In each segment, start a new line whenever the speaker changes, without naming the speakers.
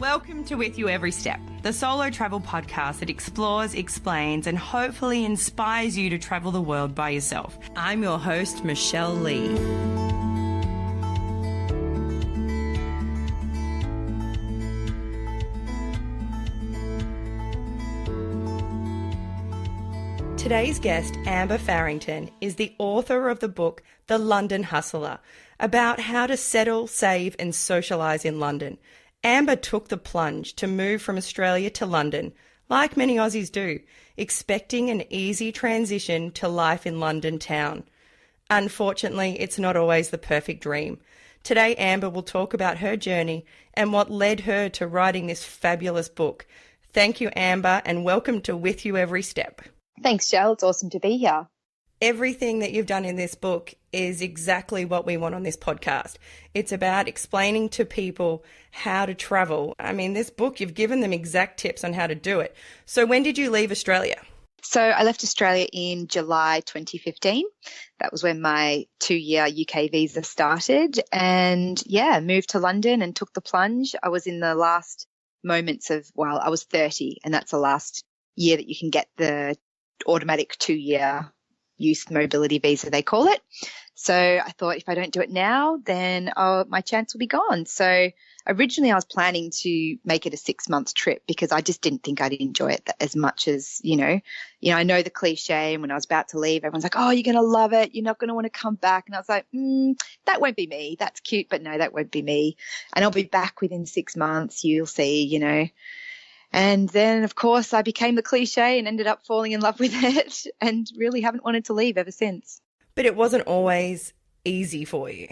Welcome to With You Every Step, the solo travel podcast that explores, explains, and hopefully inspires you to travel the world by yourself. I'm your host, Michelle Lee. Today's guest, Amber Farrington, is the author of the book, The London Hustler, about how to settle, save, and socialise in London. Amber took the plunge to move from Australia to London, like many Aussies do, expecting an easy transition to life in London town. Unfortunately, it's not always the perfect dream. Today, Amber will talk about her journey and what led her to writing this fabulous book. Thank you, Amber, and welcome to With You Every Step.
Thanks, Jill. It's awesome to be here.
Everything that you've done in this book is exactly what we want on this podcast. It's about explaining to people how to travel. I mean, this book, you've given them exact tips on how to do it. So when did you leave Australia?
So I left Australia in July 2015. That was when my 2-year UK visa started. And moved to London and took the plunge. I was in the last moments of, I was 30, and that's the last year that you can get the automatic 2-year youth mobility visa, they call it. So I thought if I don't do it now, then my chance will be gone. So originally I was planning to make it a 6-month trip because I just didn't think I'd enjoy it as much as, I know the cliche, and when I was about to leave, everyone's like, oh, you're going to love it. You're not going to want to come back. And I was like, that won't be me. That's cute, but no, that won't be me. And I'll be back within 6 months. You'll see, And then, of course, I became the cliche and ended up falling in love with it and really haven't wanted to leave ever since.
But it wasn't always easy for you.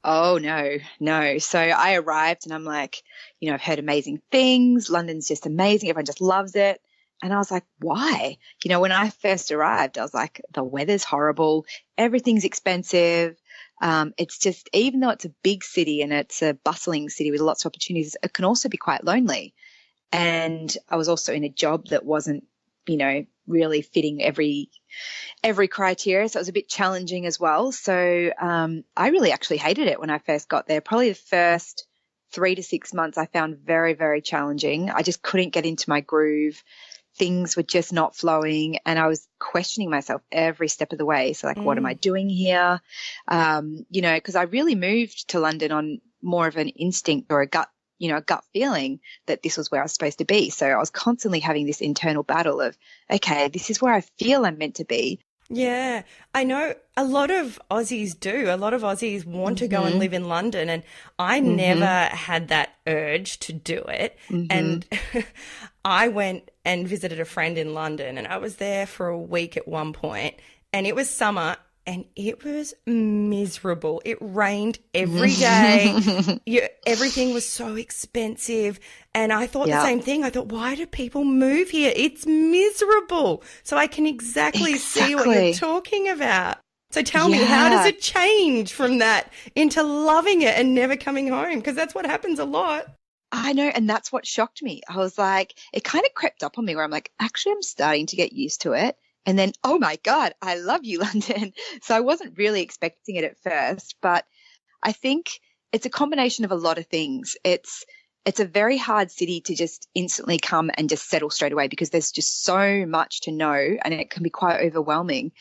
Oh, no. So I arrived and I'm like, I've heard amazing things. London's just amazing. Everyone just loves it. And I was like, why? When I first arrived, I was like, the weather's horrible. Everything's expensive. It's just, even though it's a big city and it's a bustling city with lots of opportunities, it can also be quite lonely. And I was also in a job that wasn't, really fitting every criteria. So it was a bit challenging as well. So I really actually hated it when I first got there. Probably the first 3 to 6 months I found very, very challenging. I just couldn't get into my groove. Things were just not flowing, and I was questioning myself every step of the way. So like, what am I doing here? Because I really moved to London on more of an instinct or a gut feeling that this was where I was supposed to be. So I was constantly having this internal battle of, okay, this is where I feel I'm meant to be.
Yeah, I know a lot of Aussies do. A lot of Aussies want to go and live in London, and I never had that urge to do it. And I went and visited a friend in London, and I was there for a week at one point, and it was summer. And it was miserable. It rained every day. Everything was so expensive. And I thought the same thing. I thought, why do people move here? It's miserable. So I can exactly see what you're talking about. So tell me, how does it change from that into loving it and never coming home? Because that's what happens a lot.
I know. And that's what shocked me. I was like, it kind of crept up on me where I'm like, actually, I'm starting to get used to it. And then, oh my God, I love you, London. So I wasn't really expecting it at first, but I think it's a combination of a lot of things. It's a very hard city to just instantly come and just settle straight away because there's just so much to know, and it can be quite overwhelming.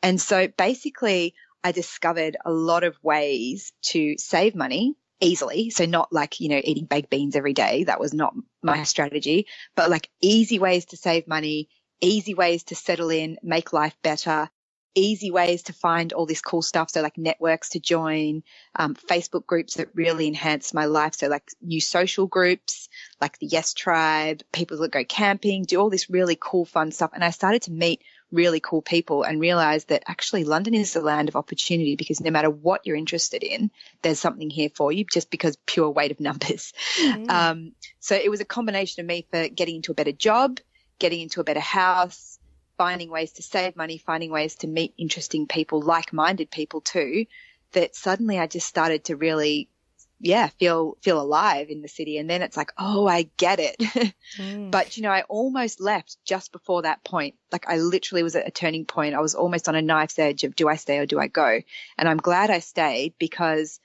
And so basically I discovered a lot of ways to save money easily. So not like, eating baked beans every day. That was not my strategy, but like easy ways to save money, easy ways to settle in, make life better, easy ways to find all this cool stuff. So like networks to join, Facebook groups that really enhance my life. So like new social groups, like the Yes Tribe, people that go camping, do all this really cool, fun stuff. And I started to meet really cool people and realize that actually London is the land of opportunity because no matter what you're interested in, there's something here for you just because pure weight of numbers. So it was a combination of me for getting into a better job, getting into a better house, finding ways to save money, finding ways to meet interesting people, like-minded people too, that suddenly I just started to really, feel alive in the city. And then it's like, oh, I get it. But, I almost left just before that point. Like I literally was at a turning point. I was almost on a knife's edge of do I stay or do I go? And I'm glad I stayed because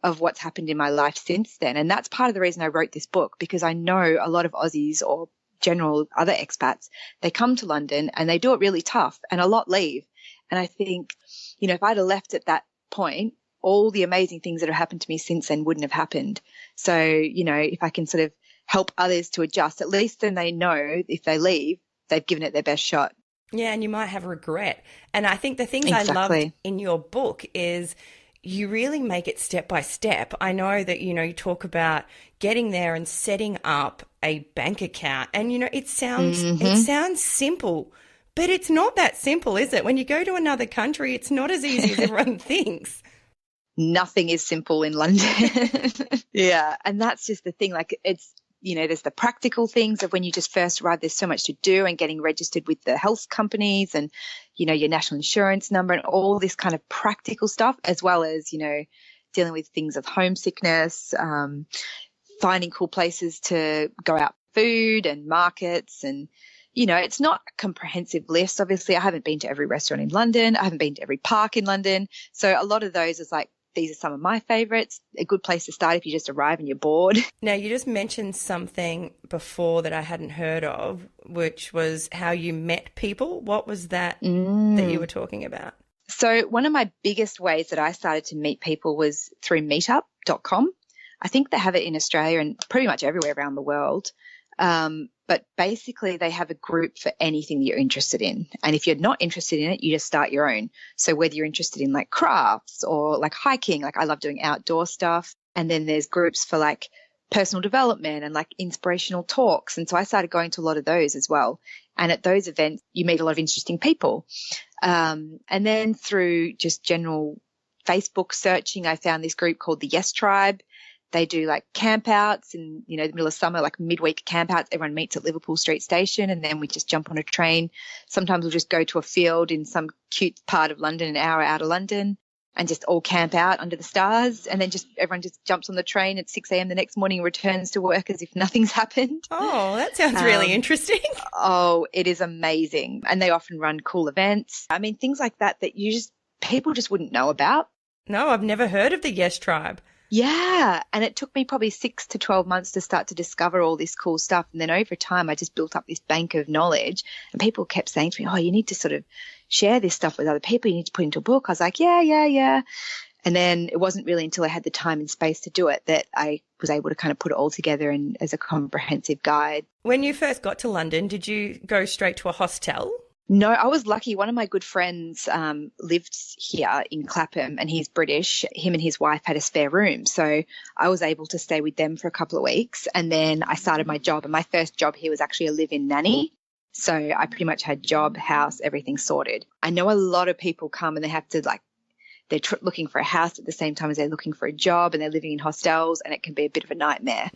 of what's happened in my life since then. And that's part of the reason I wrote this book, because I know a lot of Aussies or general other expats, they come to London and they do it really tough, and a lot leave. And I think, if I'd have left at that point, all the amazing things that have happened to me since then wouldn't have happened. So, if I can sort of help others to adjust, at least then they know if they leave, they've given it their best shot.
Yeah, and you might have regret. And I think the things
Exactly.
I loved in your book is you really make it step by step. I know that, you talk about getting there and setting up a bank account. And, it sounds simple, but it's not that simple, is it? When you go to another country, it's not as easy as everyone thinks.
Nothing is simple in London. Yeah. And that's just the thing. Like, it's, there's the practical things of when you just first arrive, there's so much to do, and getting registered with the health companies and, your national insurance number and all this kind of practical stuff, as well as, dealing with things of homesickness, finding cool places to go out for food and markets. And, it's not a comprehensive list. Obviously, I haven't been to every restaurant in London. I haven't been to every park in London. So a lot of those is like, these are some of my favorites. A good place to start if you just arrive and you're bored.
Now, you just mentioned something before that I hadn't heard of, which was how you met people. What was that that you were talking about?
So one of my biggest ways that I started to meet people was through meetup.com. I think they have it in Australia and pretty much everywhere around the world. But basically they have a group for anything that you're interested in. And if you're not interested in it, you just start your own. So whether you're interested in like crafts or like hiking, like I love doing outdoor stuff. And then there's groups for like personal development and like inspirational talks. And so I started going to a lot of those as well. And at those events, you meet a lot of interesting people. And then through just general Facebook searching, I found this group called the Yes Tribe. They do like campouts in, the middle of summer, like midweek campouts. Everyone meets at Liverpool Street Station, and then we just jump on a train. Sometimes we'll just go to a field in some cute part of London, an hour out of London, and just all camp out under the stars. And then everyone just jumps on the train at 6 a.m. the next morning and returns to work as if nothing's happened.
Oh, that sounds really interesting.
Oh, it is amazing. And they often run cool events. I mean, things like that people just wouldn't know about.
No, I've never heard of the Yes Tribe.
Yeah. And it took me probably 6 to 12 months to start to discover all this cool stuff. And then over time, I just built up this bank of knowledge, and people kept saying to me, oh, you need to sort of share this stuff with other people. You need to put it into a book. I was like, yeah. And then it wasn't really until I had the time and space to do it that I was able to kind of put it all together and as a comprehensive guide.
When you first got to London, did you go straight to a hostel?
No, I was lucky. One of my good friends lived here in Clapham, and he's British. Him and his wife had a spare room. So I was able to stay with them for a couple of weeks. And then I started my job. And my first job here was actually a live-in nanny. So I pretty much had job, house, everything sorted. I know a lot of people come and they have to they're looking for a house at the same time as they're looking for a job, and they're living in hostels, and it can be a bit of a nightmare.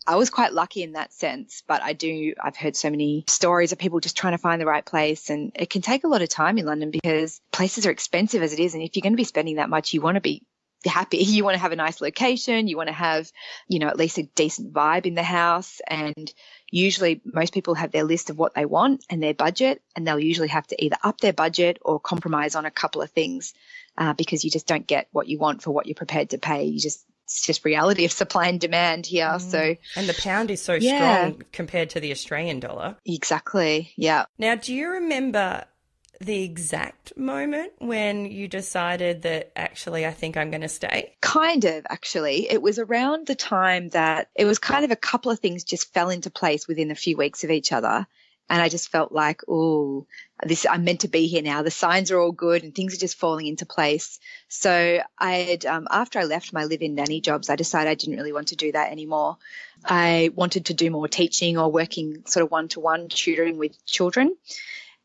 I was quite lucky in that sense, but I've heard so many stories of people just trying to find the right place, and it can take a lot of time in London because places are expensive as it is. And if you're going to be spending that much, you want to be happy. You want to have a nice location. You want to have, at least a decent vibe in the house. And usually most people have their list of what they want and their budget, and they'll usually have to either up their budget or compromise on a couple of things. Because you just don't get what you want for what you're prepared to pay. It's just reality of supply and demand here. So,
and the pound is so strong compared to the Australian dollar.
Exactly. Yeah.
Now, do you remember the exact moment when you decided that actually I think I'm going to stay? Kind
of, actually. It was around the time that it was kind of a couple of things just fell into place within a few weeks of each other. And I just felt like, I'm meant to be here now. The signs are all good and things are just falling into place. So after I left my live-in nanny jobs, I decided I didn't really want to do that anymore. I wanted to do more teaching or working sort of one-to-one tutoring with children.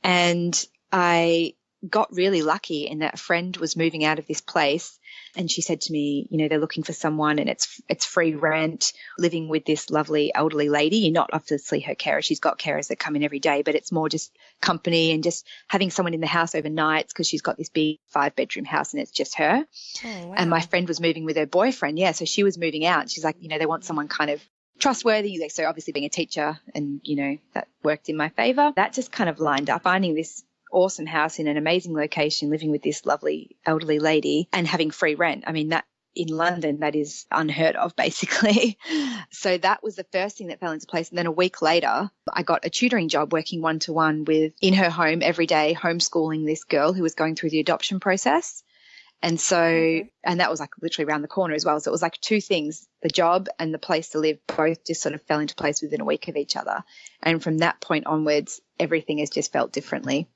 And I got really lucky in that a friend was moving out of this place, and she said to me, they're looking for someone, and it's free rent, living with this lovely elderly lady. You're not obviously her carer. She's got carers that come in every day, but it's more just company and just having someone in the house overnight because she's got this big 5-bedroom house and it's just her.
Oh, wow.
And my friend was moving with her boyfriend. Yeah. So she was moving out. She's like, they want someone kind of trustworthy. So obviously being a teacher and, that worked in my favor. That just kind of lined up, finding this awesome house in an amazing location, living with this lovely elderly lady and having free rent. I mean, that in London, that is unheard of, basically. So that was the first thing that fell into place. And then a week later, I got a tutoring job working one-to-one in her home every day, homeschooling this girl who was going through the adoption process. And so, and that was like literally around the corner as well. So it was like two things, the job and the place to live, both just sort of fell into place within a week of each other. And from that point onwards, everything has just felt differently.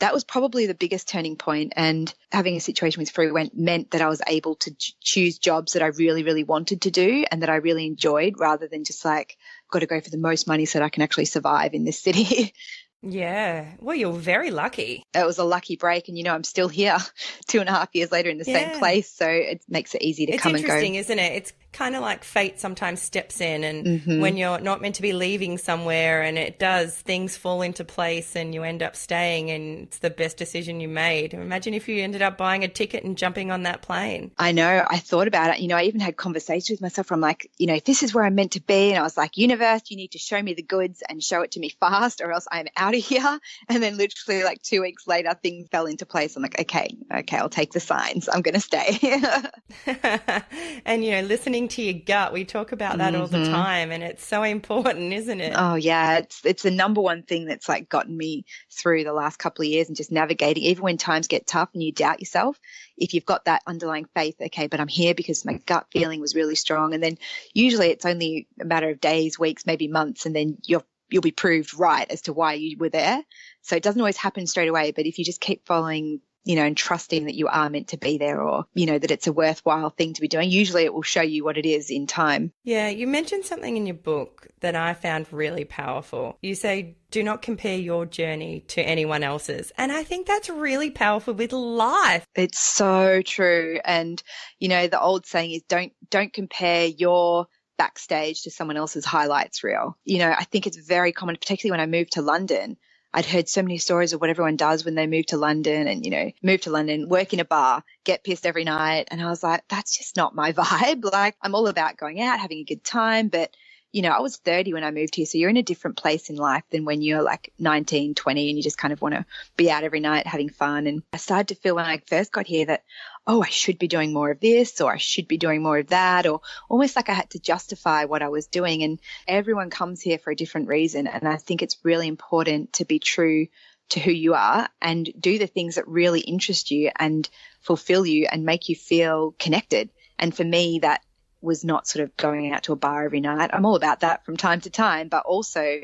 That was probably the biggest turning point. And having a situation with Free meant that I was able to choose jobs that I really, really wanted to do and that I really enjoyed, rather than just like, got to go for the most money so that I can actually survive in this city.
Yeah. Well, you're very lucky.
It was a lucky break. And, I'm still here 2.5 years later in the same place. So it makes it easy to come and go.
It's interesting, isn't it? It's kind of like fate sometimes steps in, and when you're not meant to be leaving somewhere, and it does, things fall into place and you end up staying, and it's the best decision you made. Imagine if you ended up buying a ticket and jumping on that plane.
I know. I thought about it. I even had conversations with myself. I'm like, if this is where I'm meant to be, and I was like, universe, you need to show me the goods and show it to me fast, or else I'm out of here. And then literally like 2 weeks later, things fell into place. I'm like, okay, I'll take the signs. I'm going to stay.
And, listening to your gut, we talk about that all the time, and it's so important, isn't it?
Oh yeah, it's the number one thing that's like gotten me through the last couple of years, and just navigating, even when times get tough and you doubt yourself, if you've got that underlying faith, okay, but I'm here because my gut feeling was really strong. And then usually it's only a matter of days, weeks, maybe months, and then you'll be proved right as to why you were there. So it doesn't always happen straight away, but if you just keep following, and trusting that you are meant to be there, or, that it's a worthwhile thing to be doing, usually it will show you what it is in time.
Yeah, you mentioned something in your book that I found really powerful. You say, do not compare your journey to anyone else's. And I think that's really powerful with life.
It's so true. And, the old saying is don't compare your backstage to someone else's highlights reel. I think it's very common, particularly when I moved to London. I'd heard so many stories of what everyone does when they move to London and, move to London, work in a bar, get pissed every night. And I was like, that's just not my vibe. Like, I'm all about going out, having a good time. But, I was 30 when I moved here. So you're in a different place in life than when you're like 19, 20 and you just kind of want to be out every night having fun. And I started to feel when I first got here that, I should be doing more of this, or I should be doing more of that, or almost like I had to justify what I was doing. And everyone comes here for a different reason. And I think it's really important to be true to who you are and do the things that really interest you and fulfill you and make you feel connected. And for me, that was not sort of going out to a bar every night. I'm all about that from time to time, but also,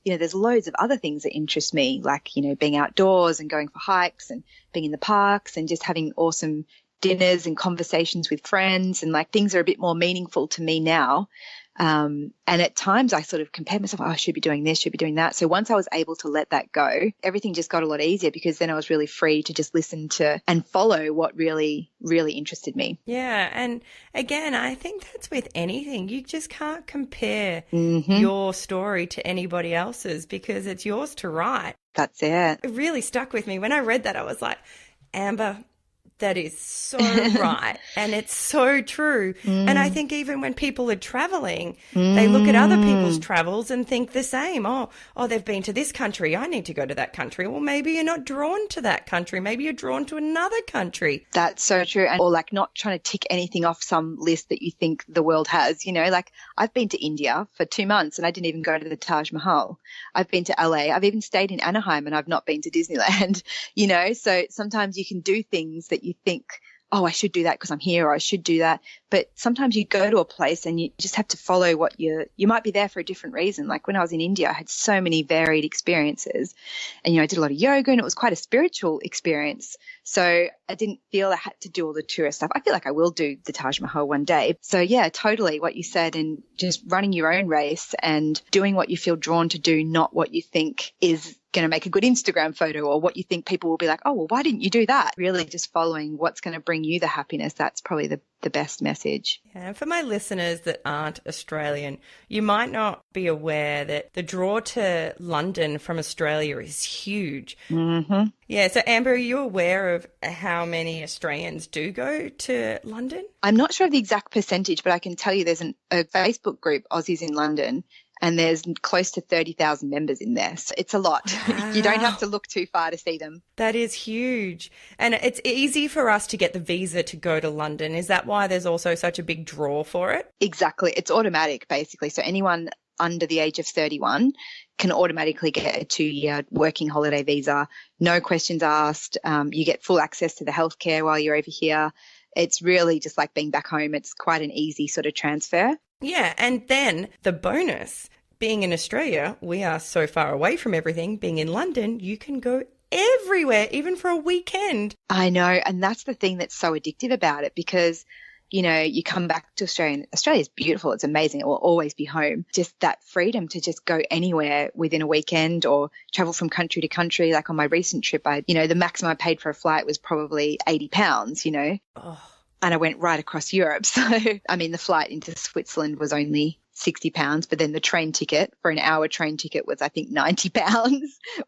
there's loads of other things that interest me, like, being outdoors and going for hikes and being in the parks and just having awesome dinners and conversations with friends, and like things are a bit more meaningful to me now. And at times I sort of compare myself, I should be doing this, should be doing that. So once I was able to let that go, everything just got a lot easier, because then I was really free to just listen to and follow what really, really interested me.
Yeah. And again, I think that's with anything. You just can't compare your story to anybody else's, because it's yours to write.
That's it.
It really stuck with me. When I read that, I was like, Amber, that is so right. And it's so true. And I think even when people are traveling, they look at other people's travels and think the same. Oh, they've been to this country. I need to go to that country. Well, maybe you're not drawn to that country. Maybe you're drawn to another country.
That's so true. Or like not trying to tick anything off some list that you think the world has. Like I've been to India for 2 months and I didn't even go to the Taj Mahal. I've been to LA. I've even stayed in Anaheim and I've not been to Disneyland, so sometimes you can do things that you think, I should do that because I'm here, or I should do that. But sometimes you go to a place and you just have to follow what you might be there for a different reason. Like when I was in India, I had so many varied experiences, and, I did a lot of yoga and it was quite a spiritual experience. So I didn't feel I had to do all the tourist stuff. I feel like I will do the Taj Mahal one day. So yeah, totally what you said, and just running your own race and doing what you feel drawn to do, not what you think is going to make a good Instagram photo, or what you think people will be like, well, why didn't you do that? Really just following what's going to bring you the happiness. That's probably the best message.
Yeah, and for my listeners that aren't Australian, you might not be aware that the draw to London from Australia is huge. Yeah, so Amber, are you aware of how many Australians do go to London?
I'm not sure of the exact percentage, but I can tell you there's a Facebook group, Aussies in London, and there's close to 30,000 members in there. So it's a lot.
Wow.
You don't have to look too far to see them.
That is huge. And it's easy for us to get the visa to go to London. Is that why there's also such a big draw for it?
Exactly. It's automatic, basically. So anyone under the age of 31 can automatically get a 2-year working holiday visa. No questions asked. You get full access to the healthcare while you're over here. It's really just like being back home. It's quite an easy sort of transfer.
Yeah. And then the bonus, being in Australia, we are so far away from everything. Being in London, you can go everywhere, even for a weekend.
I know. And that's the thing that's so addictive about it, because you know, you come back to Australia and Australia's beautiful. It's amazing. It will always be home. Just that freedom to just go anywhere within a weekend or travel from country to country. Like on my recent trip, the maximum I paid for a flight was probably £80,
Oh.
and I went right across Europe. So, I mean, the flight into Switzerland was only £60, but then the train ticket for an hour train ticket was, I think, £90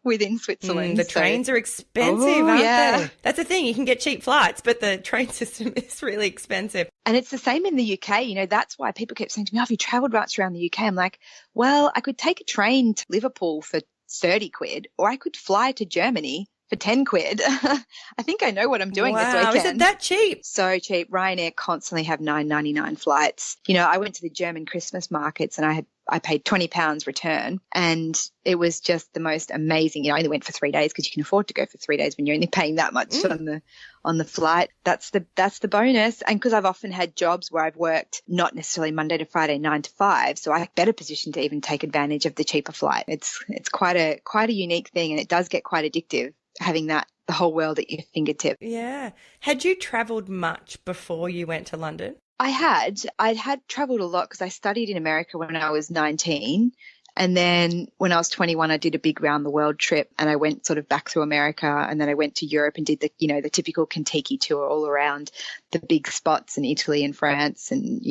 within Switzerland.
The trains are expensive, aren't they? That's the thing. You can get cheap flights, but the train system is really expensive.
And it's the same in the UK. That's why people kept saying to me, have you travelled much around the UK? I'm like, well, I could take a train to Liverpool for 30 quid, or I could fly to Germany for 10 quid. I think I know what I'm doing this weekend.
Is it that cheap?
So cheap. Ryanair constantly have $9.99 flights. I went to the German Christmas markets and I paid £20 return, and it was just the most amazing. I only went for 3 days because you can afford to go for 3 days when you're only paying that much on the flight. That's the bonus. And because I've often had jobs where I've worked not necessarily Monday to Friday, 9 to 5, so I'm better positioned to even take advantage of the cheaper flight. It's quite a unique thing, and it does get quite addictive having the whole world at your fingertips.
Yeah. Had you travelled much before you went to London?
I'd had travelled a lot because I studied in America when I was 19. And then when I was 21, I did a big round the world trip, and I went sort of back through America, and then I went to Europe and did the typical Kentucky tour all around the big spots in Italy and France and,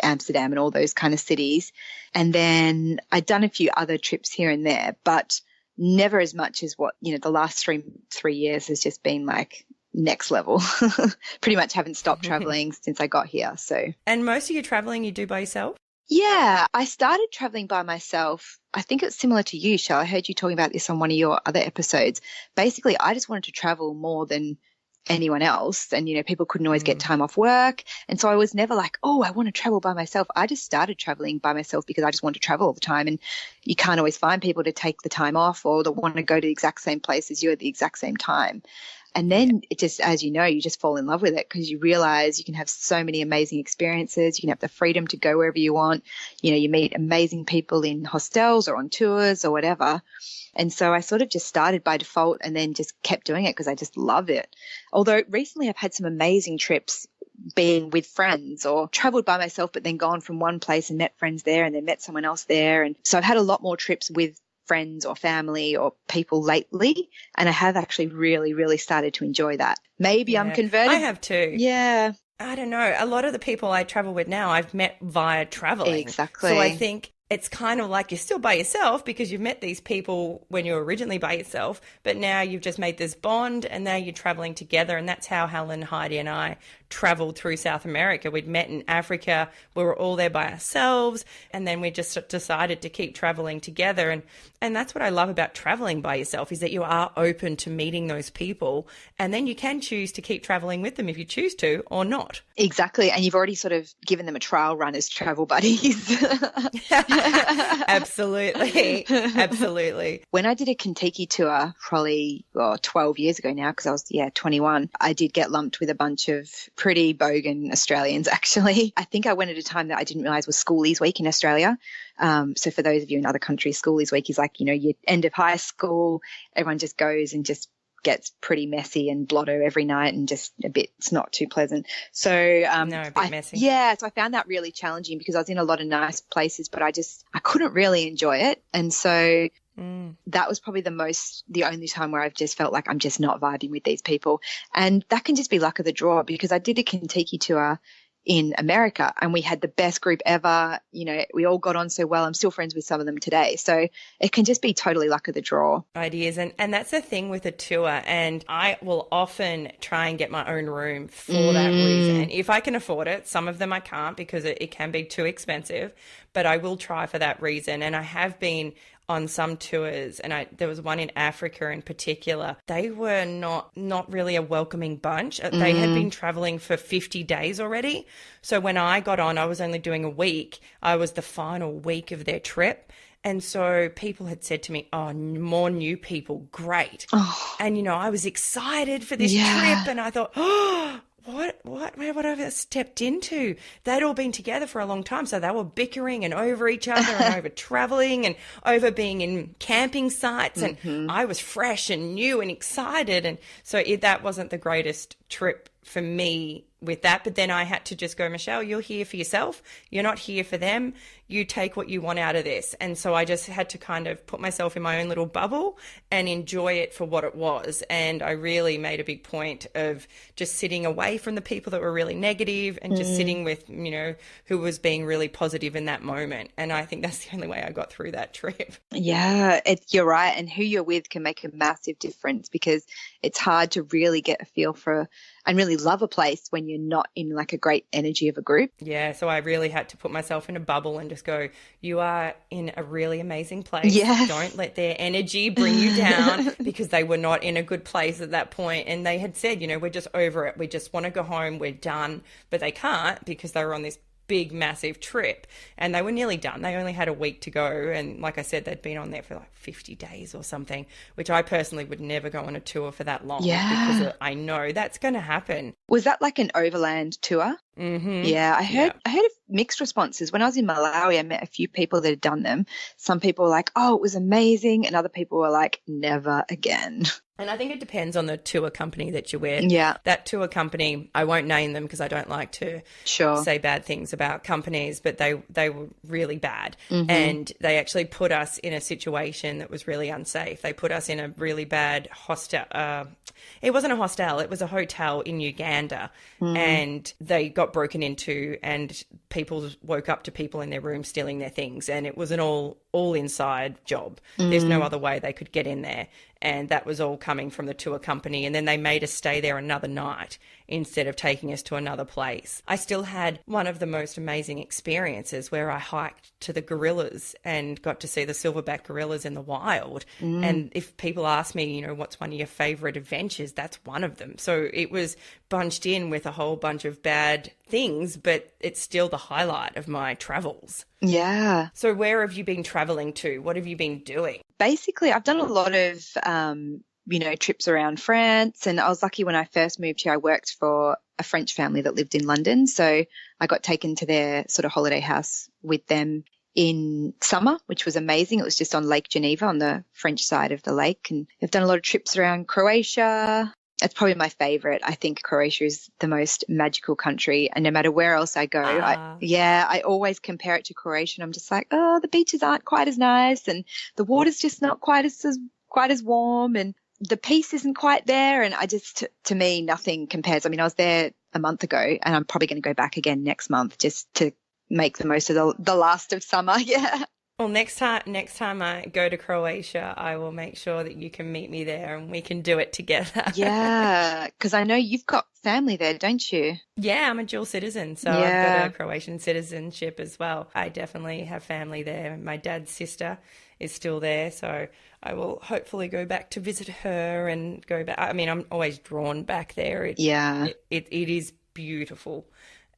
Amsterdam and all those kind of cities. And then I'd done a few other trips here and there, but never as much as what, the last three years has just been like next level. Pretty much haven't stopped traveling since I got here. So.
And most of your traveling you do by yourself?
Yeah, I started traveling by myself. I think it's similar to you, Shell. I heard you talking about this on one of your other episodes. Basically, I just wanted to travel more than anyone else, and people couldn't always get time off work, and so I was never like, oh, I want to travel by myself. I just started traveling by myself because I just want to travel all the time, and you can't always find people to take the time off or that want to go to the exact same place as you at the exact same time. And then it just, as you just fall in love with it because you realize you can have so many amazing experiences. You can have the freedom to go wherever you want. You meet amazing people in hostels or on tours or whatever. And so I sort of just started by default and then just kept doing it because I just love it. Although recently I've had some amazing trips being with friends, or traveled by myself but then gone from one place and met friends there and then met someone else there. And so I've had a lot more trips with friends or family or people lately, and I have actually really, really started to enjoy that. Maybe I'm converted.
I have too.
Yeah.
I don't know. A lot of the people I travel with now I've met via traveling.
Exactly.
So I think it's kind of like you're still by yourself because you've met these people when you were originally by yourself, but now you've just made this bond and now you're traveling together. And that's how Helen, Heidi and I traveled through South America. We'd met in Africa. We were all there by ourselves. And then we just decided to keep traveling together. And that's what I love about traveling by yourself, is that you are open to meeting those people. And then you can choose to keep traveling with them if you choose to or not.
Exactly. And you've already sort of given them a trial run as travel buddies.
Absolutely. Absolutely.
When I did a Kentucky tour probably 12 years ago now, because I was 21, I did get lumped with a bunch of pretty bogan Australians, actually. I think I went at a time that I didn't realise was Schoolies Week in Australia. So for those of you in other countries, Schoolies Week is like, your end of high school, everyone just goes and just gets pretty messy and blotto every night and just it's not too pleasant. So
a bit messy.
Yeah, so I found that really challenging because I was in a lot of nice places, but I couldn't really enjoy it. And so that was probably the only time where I've just felt like I'm just not vibing with these people. And that can just be luck of the draw, because I did a Kentucky tour in America, and we had the best group ever. You know, we all got on so well. I'm still friends with some of them today. So it can just be totally luck of the draw.
Ideas. And that's the thing with a tour. And I will often try and get my own room for that reason. If I can afford it, some of them I can't because it can be too expensive, but I will try for that reason. And I have been on some tours, and there was one in Africa in particular. They were not really a welcoming bunch. They had been traveling for 50 days already. So when I got on, I was only doing a week. I was the final week of their trip. And so people had said to me, oh, more new people, great. Oh. And, you know, I was excited for this trip, and I thought, oh, what have I stepped into? They'd all been together for a long time, so they were bickering and over each other and over traveling and over being in camping sites, and I was fresh and new and excited, and so that wasn't the greatest trip for me with that. But then I had to just go, Michelle, you're here for yourself. You're not here for them. You take what you want out of this. And so I just had to kind of put myself in my own little bubble and enjoy it for what it was. And I really made a big point of just sitting away from the people that were really negative and just sitting with, you know, who was being really positive in that moment. And I think that's the only way I got through that trip.
Yeah, you're right. And who you're with can make a massive difference, because it's hard to really get a feel for and really love a place when you're not in like a great energy of a group.
Yeah, so I really had to put myself in a bubble and just go, you are in a really amazing place.
Yes.
Don't let their energy bring you down, because they were not in a good place at that point. And they had said, you know, we're just over it. We just want to go home. We're done. But they can't, because they were on this big, massive trip, and they were nearly done. They only had a week to go. And like I said, they'd been on there for like 50 days or something, which I personally would never go on a tour for that long, because I know that's going to happen.
Was that like an overland tour?
Mm-hmm.
Yeah, I heard of mixed responses. When I was in Malawi, I met a few people that had done them. Some people were like, oh, it was amazing. And other people were like, never again.
And I think it depends on the tour company that you're with.
Yeah.
That tour company, I won't name them because I don't like to say bad things about companies, but they were really bad. Mm-hmm. And they actually put us in a situation that was really unsafe. They put us in a really bad hostel. It wasn't a hostel. It was a hotel in Uganda. Mm. And they got broken into, and people woke up to people in their room stealing their things. And it was an all inside job. There's no other way they could get in there. And that was all coming from the tour company. And then they made us stay there another night instead of taking us to another place. I still had one of the most amazing experiences where I hiked to the gorillas and got to see the silverback gorillas in the wild. And if people ask me, you know, what's one of your favorite adventures, that's one of them. So it was bunched in with a whole bunch of bad things, but it's still the highlight of my travels.
Yeah.
So where have you been traveling to? What have you been doing?
Basically, I've done a lot of, trips around France. And I was lucky when I first moved here, I worked for a French family that lived in London. So I got taken to their sort of holiday house with them in summer, which was amazing. It was just on Lake Geneva on the French side of the lake. And I've done a lot of trips around Croatia. It's probably my favorite. I think Croatia is the most magical country. And no matter where else I go, I always compare it to Croatia. And I'm just like, oh, the beaches aren't quite as nice, and the water's just not quite as warm, and the peace isn't quite there. And I just, to me, nothing compares. I mean, I was there a month ago, and I'm probably going to go back again next month just to make the most of the last of summer. Yeah.
Well, next time I go to Croatia, I will make sure that you can meet me there and we can do it together.
Yeah, because I know you've got family there, don't you?
Yeah, I'm a dual citizen, so I've got a Croatian citizenship as well. I definitely have family there. My dad's sister is still there, so I will hopefully go back to visit her and go back. I mean, I'm always drawn back there. It is beautiful,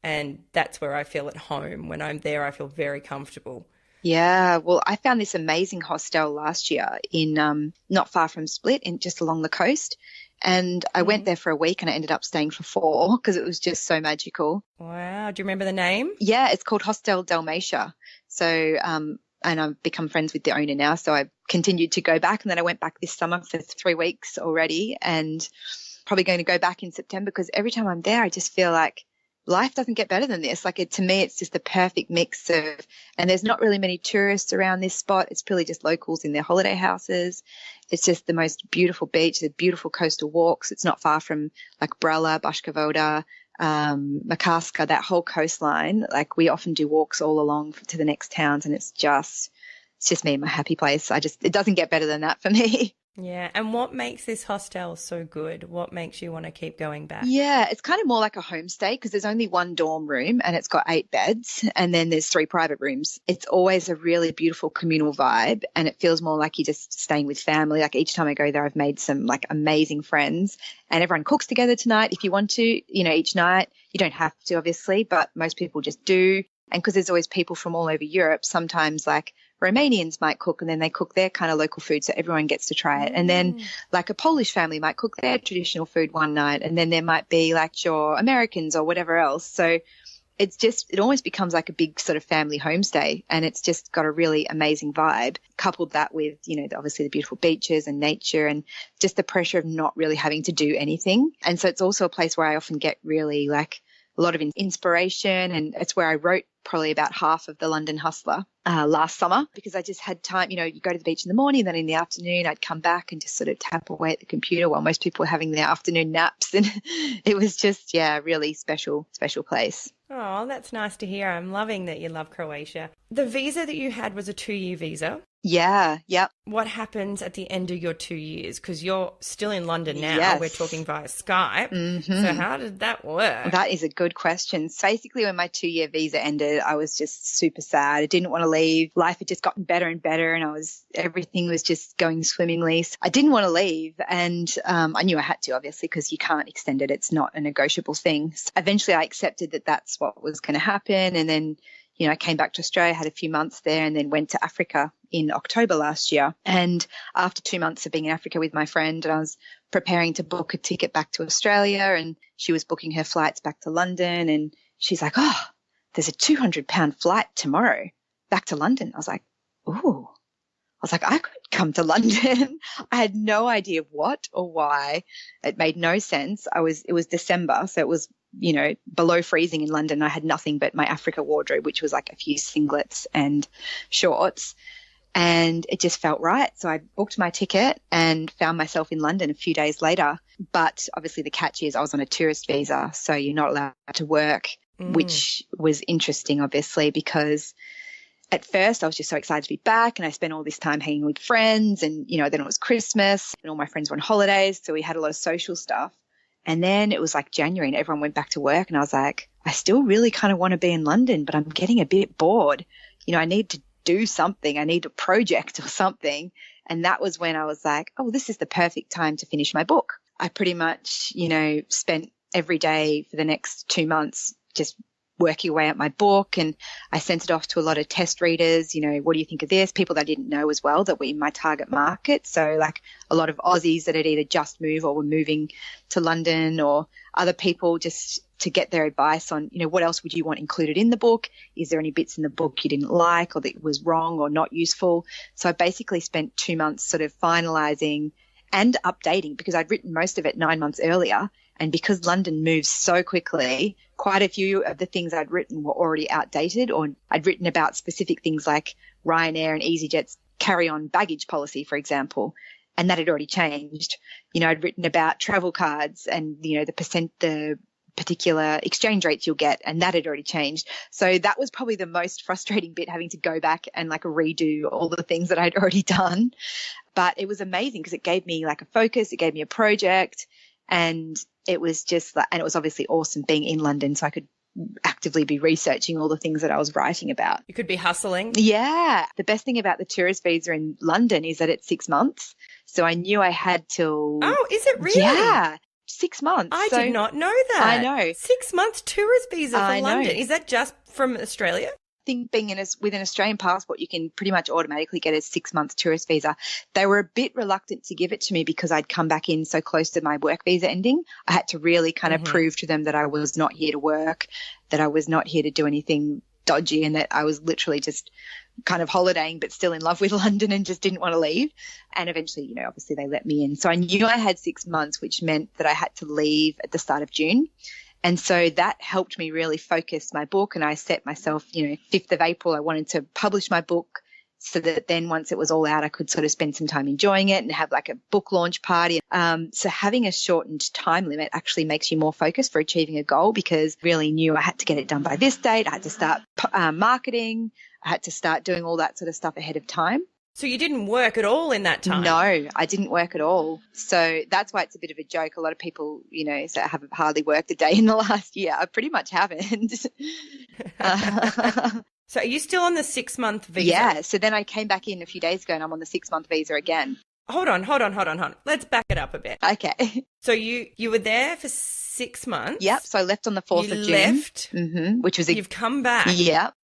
and that's where I feel at home. When I'm there, I feel very comfortable.
Yeah, well, I found this amazing hostel last year in not far from Split, just along the coast. And I went there for a week, and I ended up staying for 4 because it was just so magical.
Wow. Do you remember the name?
Yeah, it's called Hostel Dalmatia. So, and I've become friends with the owner now. So I continued to go back, and then I went back this summer for 3 weeks already, and probably going to go back in September, because every time I'm there, I just feel like life doesn't get better than this. To me, it's just the perfect mix of, and there's not really many tourists around this spot. It's purely just locals in their holiday houses. It's just the most beautiful beach, the beautiful coastal walks. It's not far from like Brela, Bashka Voda, Makarska, that whole coastline. Like we often do walks all along to the next towns, and it's just me and my happy place. It doesn't get better than that for me.
Yeah. And what makes this hostel so good? What makes you want to keep going back?
Yeah, it's kind of more like a homestay because there's only one dorm room and it's got 8 beds and then there's 3 private rooms. It's always a really beautiful communal vibe and it feels more like you're just staying with family. Like each time I go there, I've made some like amazing friends and everyone cooks together tonight if you want to, each night. You don't have to, obviously, but most people just do. And because there's always people from all over Europe, sometimes like Romanians might cook and then they cook their kind of local food so everyone gets to try it. And then like a Polish family might cook their traditional food one night and then there might be like your Americans or whatever else. So it almost becomes like a big sort of family homestay and it's just got a really amazing vibe. Coupled that with, obviously the beautiful beaches and nature and just the pressure of not really having to do anything. And so it's also a place where I often get really like a lot of inspiration and it's where I wrote probably about half of the London Hustler last summer because I just had time, you go to the beach in the morning, then in the afternoon I'd come back and just sort of tap away at the computer while most people were having their afternoon naps and it was just, really special place.
Oh, that's nice to hear. I'm loving that you love Croatia. The visa that you had was a 2-year visa.
Yeah, yep.
What happens at the end of your 2 years? Because you're still in London now.
Yes.
We're talking via Skype.
Mm-hmm.
So how did that work?
That is a good question. So basically, when my 2-year visa ended, I was just super sad. I didn't want to leave. Life had just gotten better and better, and everything was just going swimmingly. So I didn't want to leave, and I knew I had to, obviously, because you can't extend it. It's not a negotiable thing. So eventually, I accepted that that's what was going to happen, and then I came back to Australia, had a few months there, and then went to Africa in October last year. And after 2 months of being in Africa with my friend, and I was preparing to book a ticket back to Australia, and she was booking her flights back to London, and she's like, "Oh, there's a £200 flight tomorrow back to London." I was like, "Ooh." I was like, I could come to London. I had no idea what or why. It made no sense. It was December, so it was, below freezing in London. I had nothing but my Africa wardrobe, which was like a few singlets and shorts. And it just felt right. So I booked my ticket and found myself in London a few days later. But obviously the catch is I was on a tourist visa, so you're not allowed to work, which was interesting, obviously, because at first I was just so excited to be back and I spent all this time hanging with friends and, then it was Christmas and all my friends were on holidays. So we had a lot of social stuff. And then it was like January and everyone went back to work and I was like, I still really kind of want to be in London, but I'm getting a bit bored. I need to do something. I need a project or something. And that was when I was like, oh, this is the perfect time to finish my book. I pretty much, spent every day for the next 2 months just working away at my book, and I sent it off to a lot of test readers. What do you think of this? People that I didn't know as well that were in my target market. So like a lot of Aussies that had either just moved or were moving to London, or other people just to get their advice on, what else would you want included in the book? Is there any bits in the book you didn't like or that was wrong or not useful? So I basically spent 2 months sort of finalizing and updating because I'd written most of it 9 months earlier. And because London moves so quickly, quite a few of the things I'd written were already outdated, or I'd written about specific things like Ryanair and EasyJet's carry-on baggage policy, for example, and that had already changed. I'd written about travel cards and, the particular exchange rates you'll get, and that had already changed. So that was probably the most frustrating bit, having to go back and like redo all the things that I'd already done. But it was amazing because it gave me like a focus, it gave me a project. And it was just like, and it was obviously awesome being in London so I could actively be researching all the things that I was writing about.
You could be hustling.
Yeah. The best thing about the tourist visa in London is that it's 6 months. So I knew I had till...
Oh, is it really?
Yeah. 6 months.
I did not know that.
I know.
6 months tourist visa for London. Is that just from Australia?
Think being with an Australian passport, you can pretty much automatically get a 6 month tourist visa. They were a bit reluctant to give it to me because I'd come back in so close to my work visa ending. I had to really kind of prove to them that I was not here to work, that I was not here to do anything dodgy, and that I was literally just kind of holidaying but still in love with London and just didn't want to leave. And eventually, obviously they let me in. So I knew I had 6 months, which meant that I had to leave at the start of June. And so that helped me really focus my book, and I set myself, 5th of April, I wanted to publish my book so that then once it was all out, I could sort of spend some time enjoying it and have like a book launch party. So having a shortened time limit actually makes you more focused for achieving a goal, because I really knew I had to get it done by this date. I had to start marketing. I had to start doing all that sort of stuff ahead of time.
So you didn't work at all in that time?
No, I didn't work at all. So that's why it's a bit of a joke. A lot of people, say I haven't hardly worked a day in the last year. I pretty much haven't.
So are you still on the 6-month visa?
Yeah. So then I came back in a few days ago and I'm on the 6-month visa again.
Hold on. Let's back it up a bit.
Okay.
So you were there for 6 months.
Yep. So I left on the 4th of June.
Left.
Which was
You've come back.
Yep.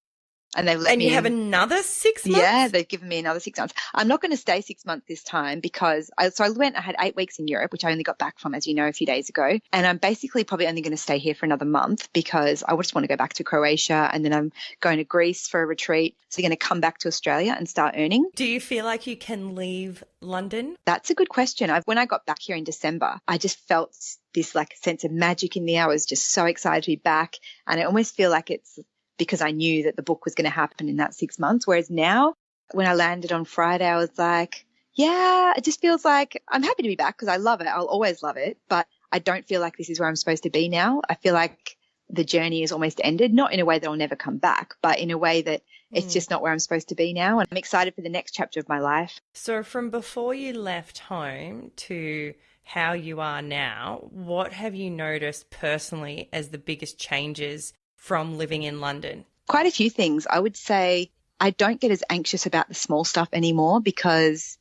And they've let
and
me
you have another 6 months?
Yeah, they've given me another 6 months. I'm not going to stay 6 months this time because I had 8 weeks in Europe, which I only got back from, as you know, a few days ago. And I'm basically probably only going to stay here for another month because I just want to go back to Croatia, and then I'm going to Greece for a retreat. So I'm going to come back to Australia and start earning.
Do you feel like you can leave London?
That's a good question. When I got back here in December, I just felt this like sense of magic in me. I was just so excited to be back. And I almost feel like it's because I knew that the book was going to happen in that 6 months. Whereas now, when I landed on Friday, I was like, yeah, it just feels like I'm happy to be back because I love it. I'll always love it. But I don't feel like this is where I'm supposed to be now. I feel like the journey is almost ended, not in a way that I'll never come back, but in a way that it's just not where I'm supposed to be now. And I'm excited for the next chapter of my life.
So from before you left home to how you are now, what have you noticed personally as the biggest changes from living in London?
Quite a few things. I would say I don't get as anxious about the small stuff anymore because,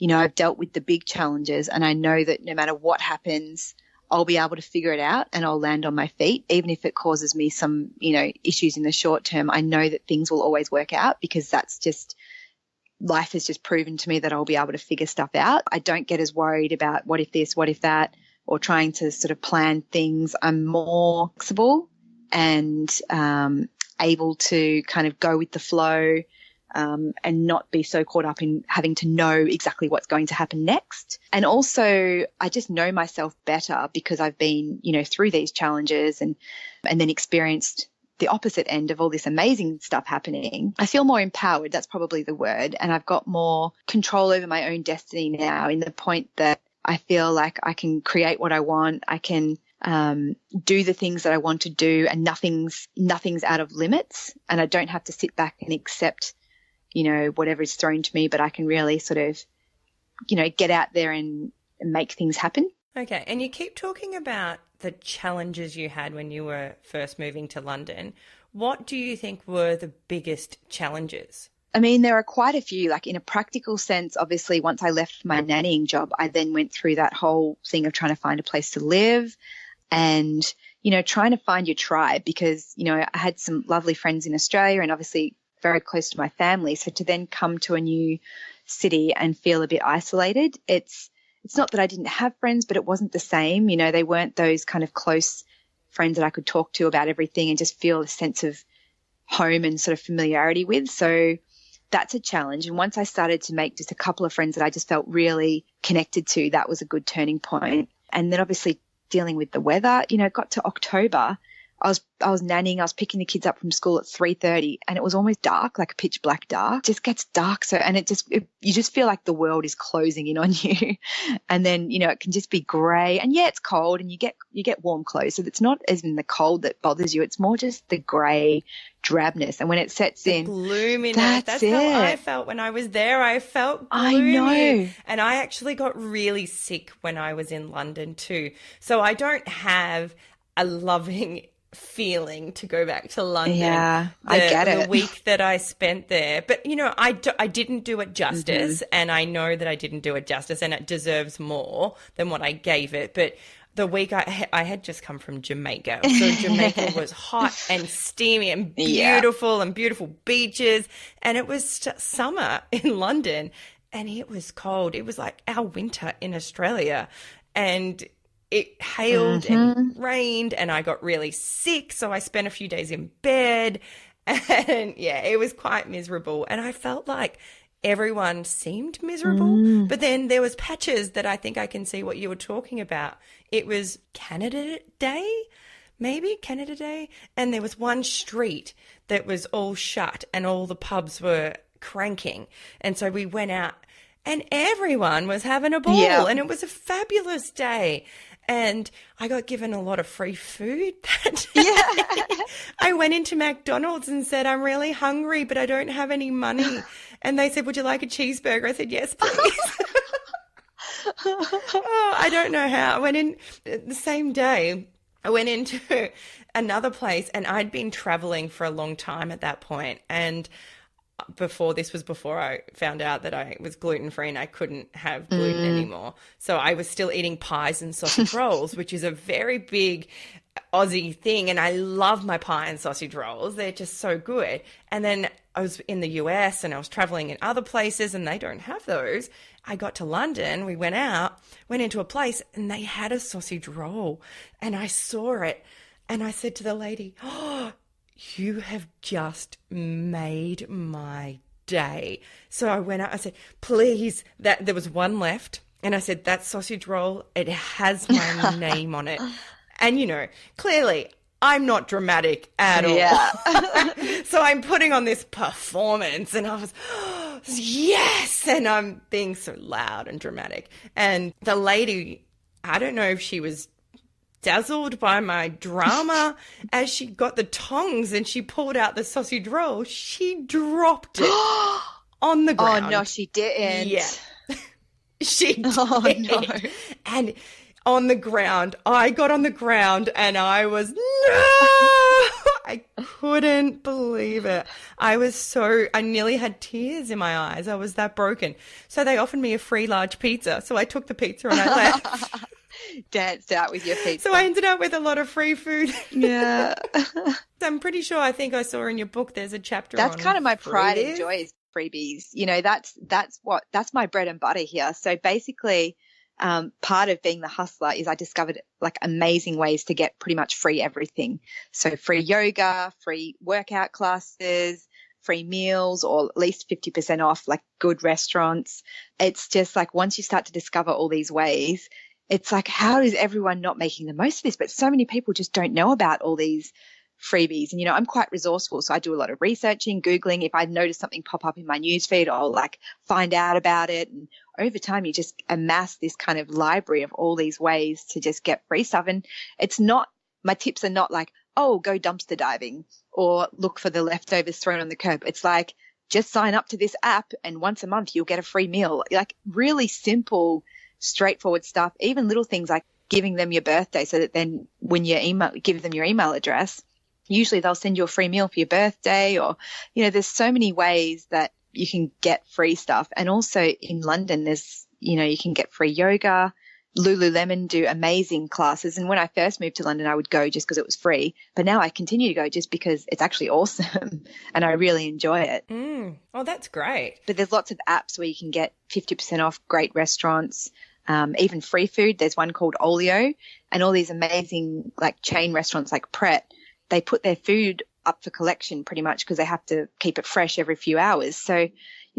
I've dealt with the big challenges, and I know that no matter what happens, I'll be able to figure it out and I'll land on my feet. Even if it causes me some, issues in the short term, I know that things will always work out because life has just proven to me that I'll be able to figure stuff out. I don't get as worried about what if this, what if that, or trying to sort of plan things. I'm more flexible and able to kind of go with the flow and not be so caught up in having to know exactly what's going to happen next. And also I just know myself better because I've been, through these challenges and then experienced the opposite end of all this amazing stuff happening. I feel more empowered. That's probably the word. And I've got more control over my own destiny now, in the point that I feel like I can create what I want. I can do the things that I want to do, and nothing's out of limits, and I don't have to sit back and accept, whatever is thrown to me, but I can really sort of, get out there and make things happen.
Okay. And you keep talking about the challenges you had when you were first moving to London. What do you think were the biggest challenges?
I mean, there are quite a few. Like in a practical sense, obviously, once I left my nannying job, I then went through that whole thing of trying to find a place to live and, trying to find your tribe because, I had some lovely friends in Australia and obviously very close to my family. So to then come to a new city and feel a bit isolated, it's not that I didn't have friends, but it wasn't the same. They weren't those kind of close friends that I could talk to about everything and just feel a sense of home and sort of familiarity with. So that's a challenge. And once I started to make just a couple of friends that I just felt really connected to, that was a good turning point. And then obviously dealing with the weather, it got to October. I was nannying. I was picking the kids up from school at 3:30 and it was almost dark, like pitch black dark. It just gets dark. So, and you just feel like the world is closing in on you. And then, it can just be grey and it's cold and you get warm clothes. So it's not as in the cold that bothers you. It's more just the grey drabness. And when it sets in,
gloominess. That's
it.
How I felt when I was there. I felt gloomy.
I know.
And I actually got really sick when I was in London too. So I don't have a loving feeling to go back to London.
Yeah, I get it.
The week that I spent there. But, I didn't do it justice, and I know that I didn't do it justice, and it deserves more than what I gave it. But the week I had just come from Jamaica. So Jamaica was hot and steamy and beautiful and beautiful beaches. And it was summer in London and it was cold. It was like our winter in Australia. And it hailed and rained and I got really sick. So I spent a few days in bed and it was quite miserable. And I felt like everyone seemed miserable, but then there was patches that I think I can see what you were talking about. It was Canada Day, and there was one street that was all shut and all the pubs were cranking. And so we went out and everyone was having a ball,
Yeah.
and it was a fabulous day. And I got given a lot of free food that day.
Yeah.
I went into McDonald's and said, I'm really hungry, but I don't have any money. And they said, would you like a cheeseburger? I said, yes, please. Oh, I don't know how. I went in the same day. I went into another place, and I'd been traveling for a long time at that point. And before I found out that I was gluten-free and I couldn't have gluten anymore. So I was still eating pies and sausage rolls, which is a very big Aussie thing. And I love my pie and sausage rolls. They're just so good. And then I was in the US and I was traveling in other places and they don't have those. I got to London, we went into a place and they had a sausage roll, and I saw it and I said to the lady, oh, you have just made my day. So I went out, I said, please, that there was one left. And I said, that sausage roll, it has my name on it. And, clearly I'm not dramatic at all.
Yeah.
So I'm putting on this performance and I was, yes. And I'm being so loud and dramatic. And the lady, I don't know if she was dazzled by my drama, as she got the tongs and she pulled out the sausage roll, she dropped it on the ground.
Oh, no, she didn't.
Yeah. She did.
Oh, no.
And on the ground, I got on the ground and I was, no! I couldn't believe it. I nearly had tears in my eyes. I was that broken. So they offered me a free large pizza. So I took the pizza and I left.
Danced out with your pizza.
So I ended up with a lot of free food.
Yeah.
I'm pretty sure, I think I saw in your book there's a chapter
That's
on
kind of my pride and
freebies.
joy is freebies. That's my bread and butter here. So basically, part of being the hustler is I discovered like amazing ways to get pretty much free everything. So free yoga, free workout classes, free meals, or at least 50% off, like good restaurants. It's just like once you start to discover all these ways, it's like, how is everyone not making the most of this? But so many people just don't know about all these freebies. And, I'm quite resourceful. So I do a lot of researching, Googling. If I notice something pop up in my newsfeed, I'll like find out about it. And over time, you just amass this kind of library of all these ways to just get free stuff. And my tips are not like, oh, go dumpster diving or look for the leftovers thrown on the curb. It's like, just sign up to this app and once a month you'll get a free meal. Like really simple, straightforward stuff, even little things like giving them your birthday so that then when you give them your email address, usually they'll send you a free meal for your birthday, or, there's so many ways that you can get free stuff. And also in London, there's, you can get free yoga. Lululemon do amazing classes. And when I first moved to London, I would go just because it was free. But now I continue to go just because it's actually awesome and I really enjoy it.
Oh, that's great.
But there's lots of apps where you can get 50% off great restaurants, even free food. There's one called Olio, and all these amazing like chain restaurants like Pret, they put their food up for collection pretty much because they have to keep it fresh every few hours. So,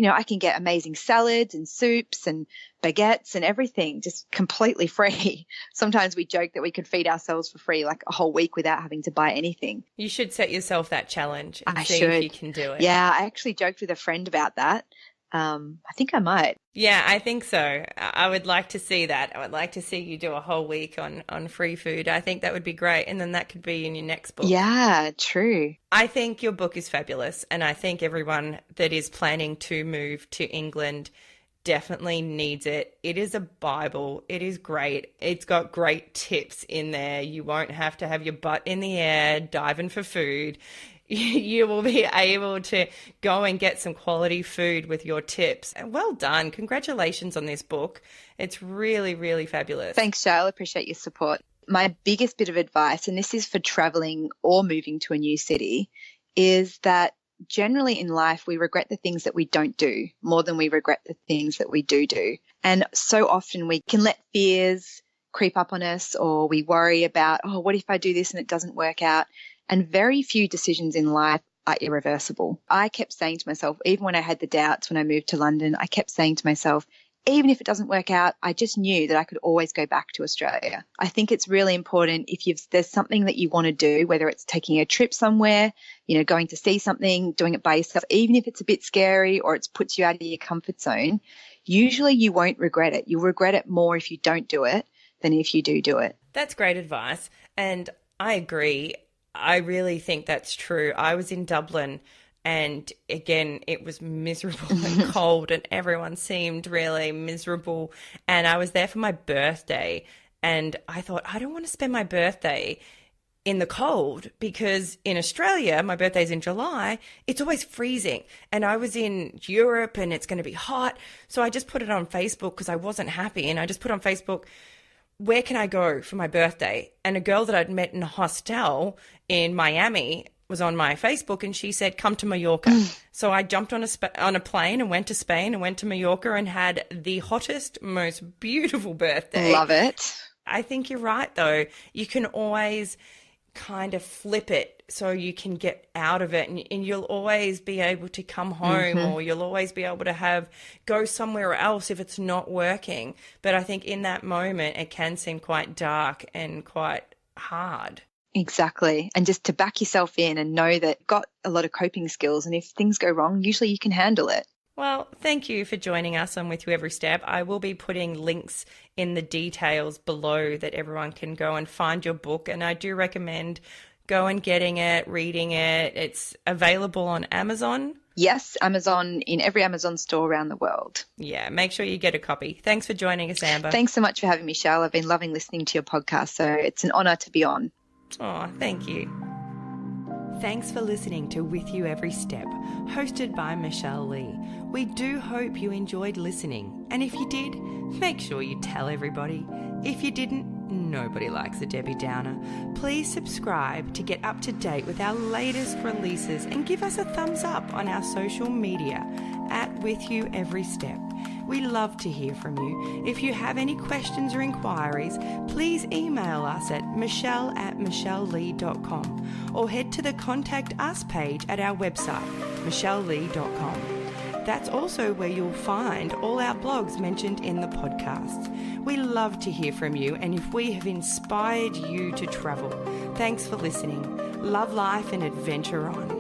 I can get amazing salads and soups and baguettes and everything just completely free. Sometimes we joke that we could feed ourselves for free like a whole week without having to buy anything.
You should set yourself that challenge and
I
see
should.
if you can do it.
Yeah, I actually joked with a friend about that. I think I might.
Yeah, I think so. I would like to see that. I would like to see you do a whole week on free food. I think that would be great. And then that could be in your next book.
Yeah, true.
I think your book is fabulous. And I think everyone that is planning to move to England definitely needs it. It is a Bible. It is great. It's got great tips in there. You won't have to have your butt in the air diving for food. You will be able to go and get some quality food with your tips. And well done. Congratulations on this book. It's really, really fabulous.
Thanks, Shale. Appreciate your support. My biggest bit of advice, and this is for traveling or moving to a new city, is that generally in life we regret the things that we don't do more than we regret the things that we do. And so often we can let fears creep up on us, or we worry about, oh, what if I do this and it doesn't work out? And very few decisions in life are irreversible. I kept saying to myself, even when I had the doubts when I moved to London, I kept saying to myself, even if it doesn't work out, I just knew that I could always go back to Australia. I think it's really important if there's something that you want to do, whether it's taking a trip somewhere, going to see something, doing it by yourself, even if it's a bit scary or it puts you out of your comfort zone, usually you won't regret it. You'll regret it more if you don't do it than if you do it.
That's great advice. And I agree. I really think that's true. I was in Dublin and again, it was miserable and cold and everyone seemed really miserable. And I was there for my birthday and I thought, I don't want to spend my birthday in the cold because in Australia, my birthday's in July, it's always freezing. And I was in Europe and it's going to be hot. So I just put it on Facebook because I wasn't happy. And I just put on Facebook, where can I go for my birthday? And a girl that I'd met in a hostel in Miami was on my Facebook and she said, come to Mallorca. So I jumped on a plane and went to Spain and went to Mallorca and had the hottest, most beautiful birthday.
Love it.
I think you're right, though. You can always kind of flip it so you can get out of it and you'll always be able to come home or you'll always be able to go somewhere else if it's not working. But I think in that moment, it can seem quite dark and quite hard.
Exactly. And just to back yourself in and know that you've got a lot of coping skills and if things go wrong, usually you can handle it.
Well, thank you for joining us on With You Every Step. I will be putting links in the details below that everyone can go and find your book. And I do recommend go and getting it, reading it. It's available on Amazon.
Yes, Amazon, in every Amazon store around the world.
Yeah, make sure you get a copy. Thanks for joining us, Amber.
Thanks so much for having me, Shell. I've been loving listening to your podcast, so it's an honour to be on.
Oh, thank you. Thanks for listening to With You Every Step, hosted by Michelle Lee. We do hope you enjoyed listening, and if you did, make sure you tell everybody. If you didn't, nobody likes a Debbie Downer. Please subscribe to get up to date with our latest releases and give us a thumbs up on our social media at With You Every Step. We love to hear from you. If you have any questions or inquiries, please email us at michelle@michellelee.com or head to the Contact Us page at our website, michellelee.com. That's also where you'll find all our blogs mentioned in the podcast. We love to hear from you, and if we have inspired you to travel, thanks for listening. Love life and adventure on.